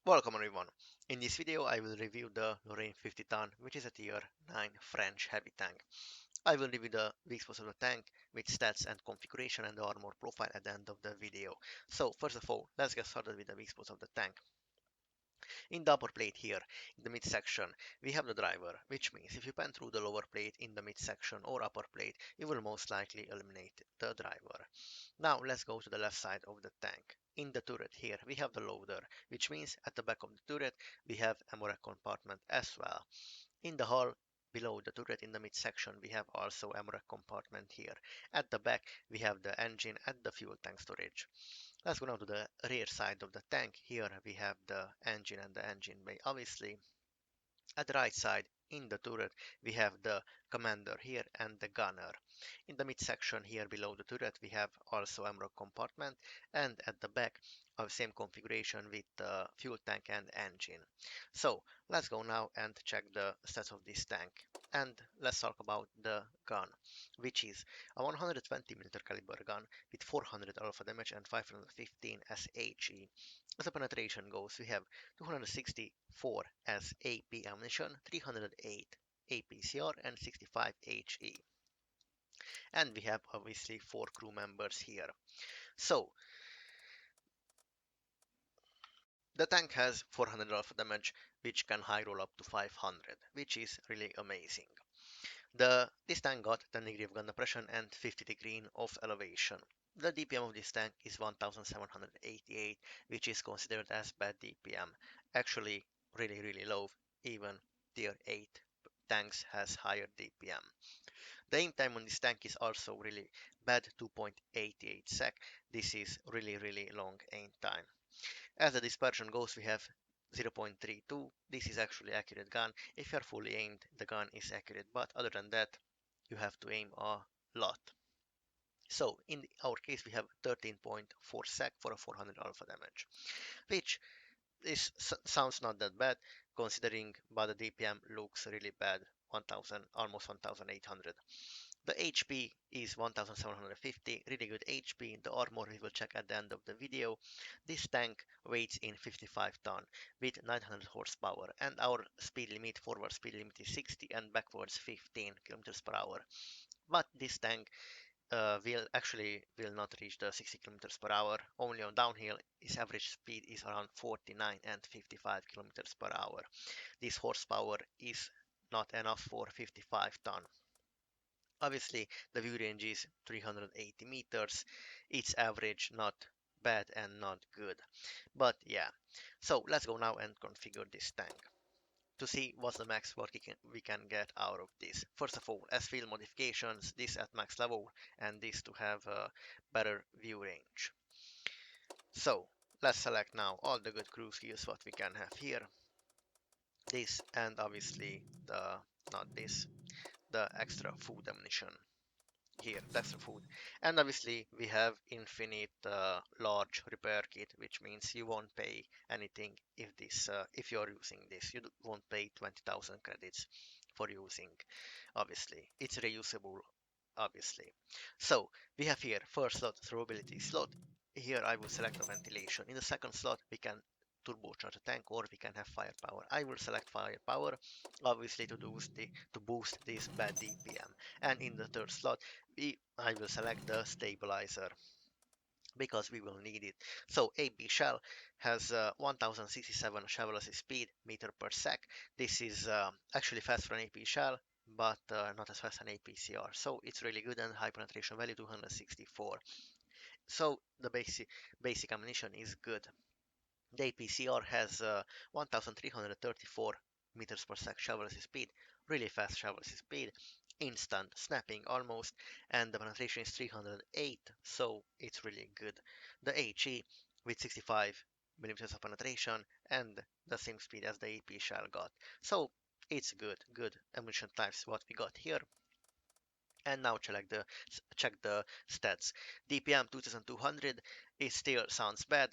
Welcome everyone. In this video I will review the Lorraine 50 ton, which is a tier 9 French heavy tank. I will review the weak spots of the tank with stats and configuration and the armor profile at the end of the video. So first of all, let's get started with the weak spots of the tank. In the upper plate here, in the midsection, we have the driver, which means if you pan through the lower plate in the midsection or upper plate, you will most likely eliminate the driver. Now let's go to the left side of the tank. In the turret here, we have the loader, which means at the back of the turret, we have a Armour compartment as well. In the hull, below the turret in the midsection, we have also a Armour compartment here. At the back, we have the engine and the fuel tank storage. Let's go now to the rear side of the tank. Here we have the engine and the engine bay. Obviously, at the right side in the turret, we have the commander here and the gunner. In the midsection here below the turret, we have also Armour compartment, and at the back, of same configuration with the fuel tank and engine. So let's go now and check the stats of this tank. And let's talk about the gun, which is a 120mm caliber gun with 400 alpha damage and 515 SHE. As the penetration goes, we have 264 as AP ammunition, 308 APCR, and 65 HE. And we have obviously 4 crew members here. So the tank has 400 alpha damage, which can high roll up to 500, which is really amazing. This tank got 10 degree of gun depression and 50 degree of elevation. The DPM of this tank is 1788, which is considered as bad DPM. Actually, really low. Even tier 8 tanks has higher DPM. The aim time on this tank is also really bad, 2.88 sec. This is really long aim time. As the dispersion goes, we have 0.32. This is actually accurate gun. If you are fully aimed, the gun is accurate, but other than that, you have to aim a lot. So in our case, we have 13.4 sec for a 400 alpha damage, which sounds not that bad considering, but the DPM looks really bad, 1000, almost 1800. The HP is 1750, really good HP. The armor we will check at the end of the video. This tank weighs in 55 ton with 900 horsepower, and our speed limit, forward speed limit is 60 and backwards 15 kilometers per hour. But this tank will not reach the 60 kilometers per hour. Only on downhill, its average speed is around 49 and 55 kilometers per hour. This horsepower is not enough for 55 ton. Obviously, the view range is 380 meters. It's average, not bad and not good. But yeah, so let's go now and configure this tank to see what's the max what we can get out of this. First of all, as field modifications, this at max level and this to have a better view range. So let's select now all the good cruise skills what we can have here. This and obviously not this, the extra food ammunition here, the extra food. And obviously we have infinite large repair kit, which means you won't pay anything if you're using this. You won't pay 20,000 credits for using. Obviously, it's reusable. Obviously, so we have here first slot throwability slot. Here I will select the ventilation. In the second slot we can turbocharge the tank or we can have firepower. I will select firepower, obviously to boost this bad DPM. And in the third slot I will select the stabilizer because we will need it. So AP shell has 1067 shell velocity speed meter per sec. This is actually fast for an AP shell, but not as fast as an APCR. So it's really good and high penetration value 264. So the basic ammunition is good. The APCR has 1334 meters per sec shell velocity speed, really fast shell velocity speed, instant snapping almost, and the penetration is 308, so it's really good. The HE with 65 millimeters of penetration and the same speed as the AP shell got. So it's good ammunition types what we got here. And now check the stats. DPM 2200, it still sounds bad,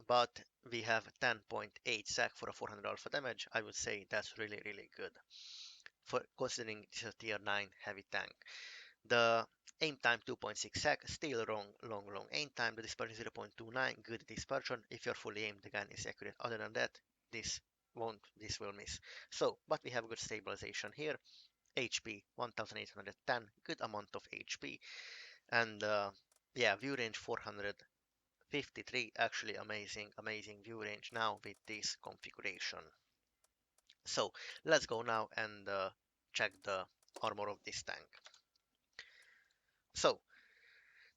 but we have 10.8 sec for a 400 alpha damage. I would say that's really good for considering this is a tier 9 heavy tank. The aim time 2.6 sec, still long aim time. The dispersion 0.29, good dispersion. If you're fully aimed, the gun is accurate. Other than that, this will miss. So, but we have good stabilization here. HP 1810, good amount of HP, and yeah, view range 453, actually amazing view range now with this configuration. So let's go now and check the armor of this tank. So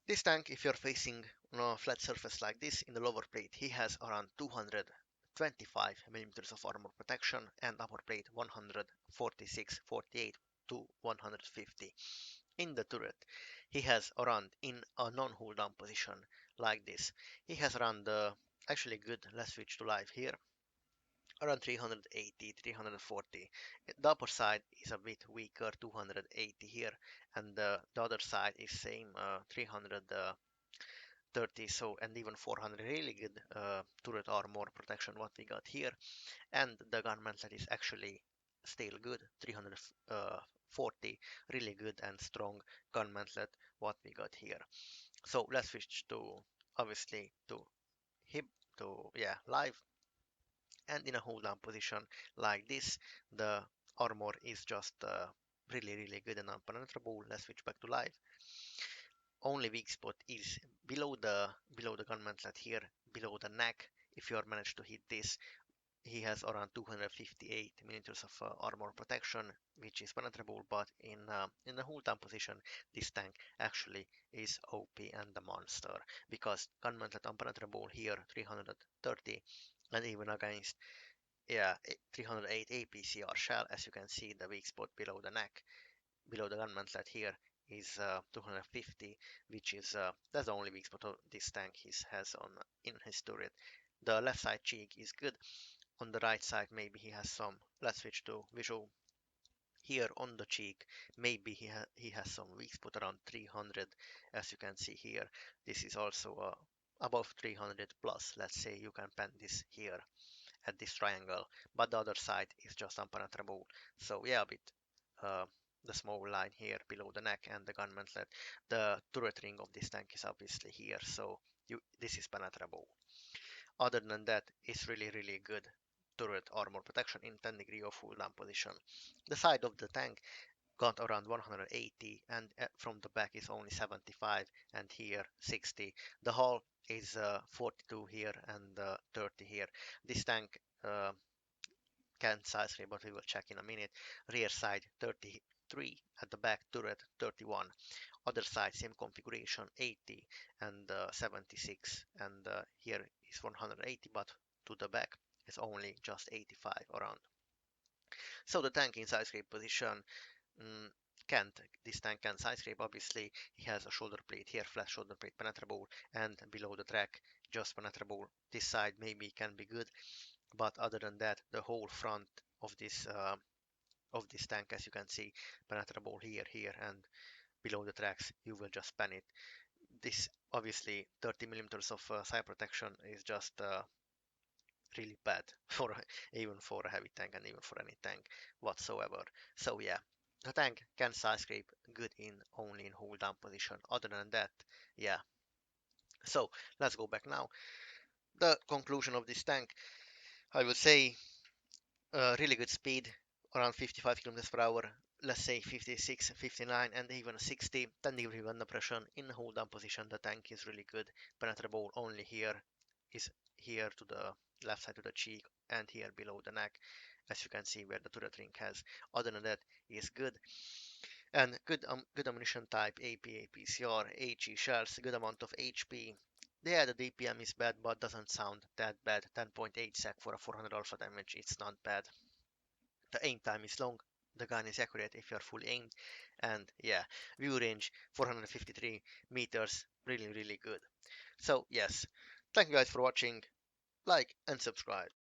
this tank, if you're facing on a flat surface like this in the lower plate, he has around 225 millimeters of armor protection, and upper plate 146, 48 to 150. In the turret, he has around, in a non-hold down position like this, he has around actually good. Let's switch to live here, around 380, 340. The upper side is a bit weaker, 280 here, and the other side is same, 330. So, and even 400, really good turret armor protection what we got here. And the gun mantlet is actually still good, 340, really good and strong gun mantlet what we got here. So let's switch to, obviously, to hip, to, yeah, live. And in a hold down position like this, the armor is just really good and unpenetrable. Let's switch back to live. Only weak spot is below the gun mantlet here, below the neck. If you are managed to hit this, he has around 258 millimeters of armor protection, which is penetrable, but in the hold down position, this tank actually is OP and the monster, because gun mantlet unpenetrable here 330, and even against, yeah, 308 APCR shell, as you can see, the weak spot below the neck, below the gun mantlet here is 250, which is that's the only weak spot of this tank has on in his turret. The left side cheek is good. On the right side, maybe he has some. Let's switch to visual. Here on the cheek, maybe he has some weak spot around 300, as you can see here. This is also above 300 plus. Let's say you can pen this here at this triangle, but the other side is just unpenetrable. So yeah, a bit uh, the small line here below the neck and the gun mantlet. The turret ring of this tank is obviously here, so this is penetrable. Other than that, it's really good turret armor protection in 10 degree of full down position. The side of the tank got around 180, and from the back is only 75, and here 60. The hull is 42 here and 30 here. This tank can size read, but we will check in a minute. Rear side 33, at the back turret 31. Other side same configuration 80 and 76, and here is 180, but to the back it's only just 85 around. So the tank in side scrape position, mm, can't this tank can side scrape. Obviously he has a shoulder plate here, flat shoulder plate penetrable, and below the track just penetrable. This side maybe can be good, but other than that, the whole front of this tank, as you can see, penetrable here, and below the tracks you will just pen it. This obviously 30 millimeters of side protection is just really bad for even for a heavy tank and even for any tank whatsoever. So yeah, the tank can side scrape good in only in hold down position. Other than that, yeah. So let's go back now. The conclusion of this tank, I would say, really good speed, around 55 kilometers per hour, let's say 56, 59, and even 60. 10 degree wind depression in hold down position. The tank is really good, penetrable only here, is here to the left side to the cheek, and here below the neck, as you can see where the turret ring has. Other than that, is good. And good ammunition type, AP, APCR, HE shells, good amount of HP. Yeah, the DPM is bad, but doesn't sound that bad. 10.8 sec for a 400 alpha damage, it's not bad. The aim time is long, the gun is accurate if you're fully aimed, and yeah, view range 453 meters, really good. So yes, thank you guys for watching, like and subscribe.